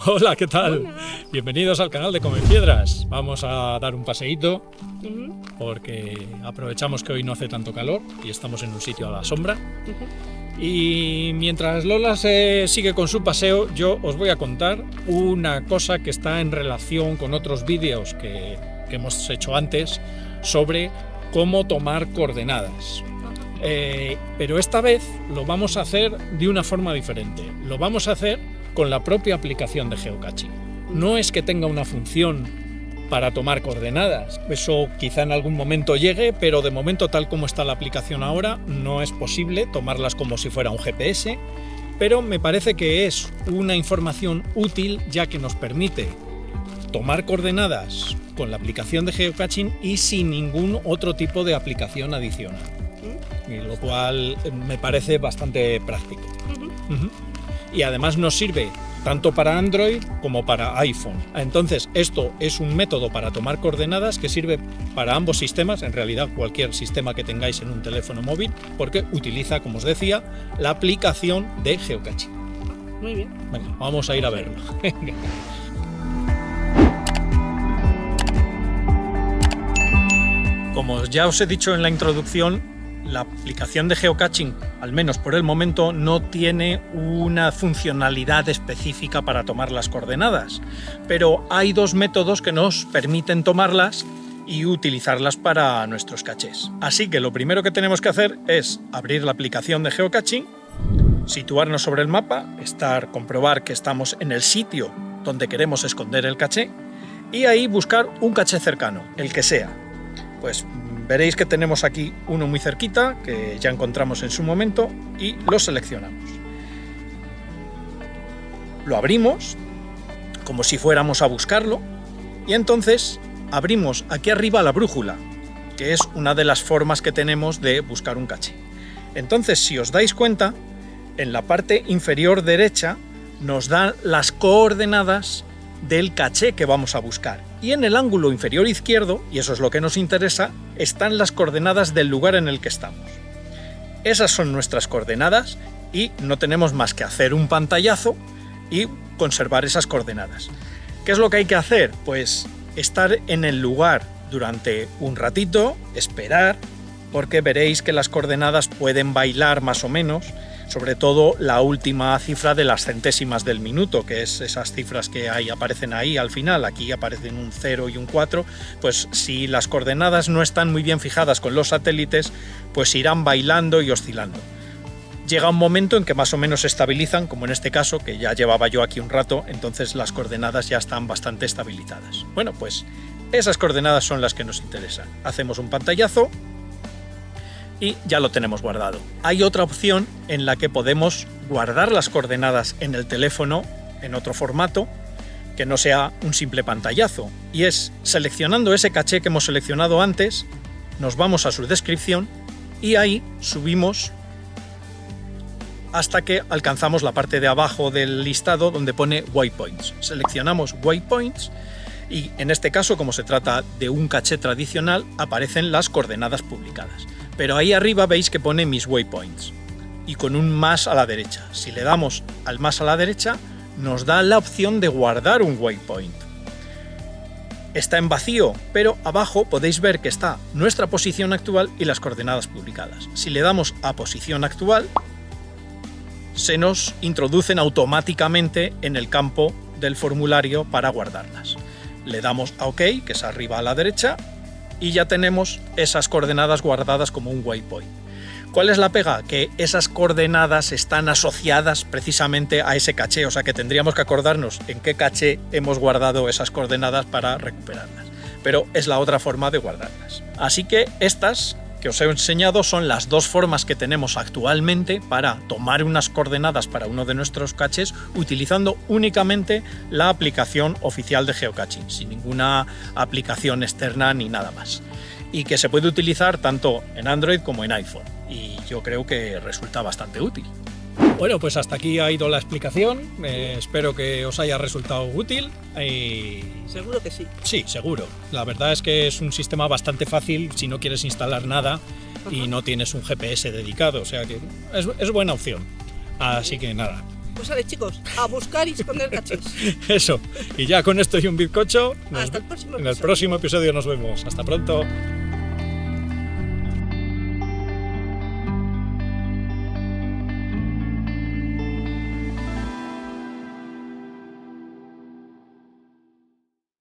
Hola, ¿qué tal? Hola. Bienvenidos al canal de Come Piedras. Vamos a dar un paseíto porque aprovechamos que hoy no hace tanto calor y estamos en un sitio a la sombra. Y mientras Lola se sigue con su paseo, yo os voy a contar una cosa que está en relación con otros vídeos que hemos hecho antes sobre cómo tomar coordenadas. Pero esta vez lo vamos a hacer de una forma diferente. Lo vamos a hacer con la propia aplicación de geocaching. No es que tenga una función para tomar coordenadas, eso quizá en algún momento llegue, pero de momento, tal como está la aplicación ahora, no es posible tomarlas como si fuera un GPS, pero me parece que es una información útil, ya que nos permite tomar coordenadas con la aplicación de geocaching y sin ningún otro tipo de aplicación adicional, y lo cual me parece bastante práctico. Y además nos sirve tanto para Android como para iPhone. Entonces, esto es un método para tomar coordenadas que sirve para ambos sistemas, en realidad cualquier sistema que tengáis en un teléfono móvil, porque utiliza, como os decía, la aplicación de geocaching. Muy bien. Venga, vamos a ir a verlo. Como ya os he dicho en la introducción, la aplicación de geocaching, al menos por el momento, no tiene una funcionalidad específica para tomar las coordenadas, pero hay dos métodos que nos permiten tomarlas y utilizarlas para nuestros cachés. Así que lo primero que tenemos que hacer es abrir la aplicación de geocaching, situarnos sobre el mapa, comprobar que estamos en el sitio donde queremos esconder el caché y ahí buscar un caché cercano, el que sea. Pues veréis que tenemos aquí uno muy cerquita, que ya encontramos en su momento, y lo seleccionamos. Lo abrimos, como si fuéramos a buscarlo, y entonces abrimos aquí arriba la brújula, que es una de las formas que tenemos de buscar un caché. Entonces, si os dais cuenta, en la parte inferior derecha nos dan las coordenadas del caché que vamos a buscar. Y en el ángulo inferior izquierdo, y eso es lo que nos interesa, están las coordenadas del lugar en el que estamos. Esas son nuestras coordenadas y no tenemos más que hacer un pantallazo y conservar esas coordenadas. ¿Qué es lo que hay que hacer? Pues estar en el lugar durante un ratito, esperar, porque veréis que las coordenadas pueden bailar más o menos, sobre todo la última cifra de las centésimas del minuto, que es esas cifras que aparecen ahí al final. Aquí aparecen un 0 y un 4, pues si las coordenadas no están muy bien fijadas con los satélites, pues irán bailando y oscilando. Llega un momento en que más o menos se estabilizan, como en este caso, que ya llevaba yo aquí un rato, entonces las coordenadas ya están bastante estabilizadas. Bueno, pues esas coordenadas son las que nos interesan. Hacemos un pantallazo y ya lo tenemos guardado. Hay otra opción en la que podemos guardar las coordenadas en el teléfono en otro formato que no sea un simple pantallazo, y es seleccionando ese caché que hemos seleccionado antes, nos vamos a su descripción y ahí subimos hasta que alcanzamos la parte de abajo del listado donde pone waypoints. Seleccionamos waypoints y en este caso, como se trata de un caché tradicional, aparecen las coordenadas publicadas. Pero ahí arriba veis que pone mis waypoints y con un más a la derecha. Si le damos al más a la derecha, nos da la opción de guardar un waypoint. Está en vacío, pero abajo podéis ver que está nuestra posición actual y las coordenadas publicadas. Si le damos a posición actual, se nos introducen automáticamente en el campo del formulario para guardarlas. Le damos a OK, que es arriba a la derecha, y ya tenemos esas coordenadas guardadas como un waypoint. ¿Cuál es la pega? Que esas coordenadas están asociadas precisamente a ese caché, o sea que tendríamos que acordarnos en qué caché hemos guardado esas coordenadas para recuperarlas. Pero es la otra forma de guardarlas. Así que estas que os he enseñado son las dos formas que tenemos actualmente para tomar unas coordenadas para uno de nuestros caches utilizando únicamente la aplicación oficial de geocaching, sin ninguna aplicación externa ni nada más. Y que se puede utilizar tanto en Android como en iPhone. Y yo creo que resulta bastante útil. Bueno, pues hasta aquí ha ido la explicación. Espero que os haya resultado útil. Seguro que sí. Sí, seguro. La verdad es que es un sistema bastante fácil si no quieres instalar nada y no tienes un GPS dedicado. O sea que es buena opción. Así que nada, Pues sale, chicos, a buscar y esconder cachés. Eso. Y ya con esto y un bizcocho, Hasta el próximo en el episodio. próximo episodio nos vemos. Hasta pronto.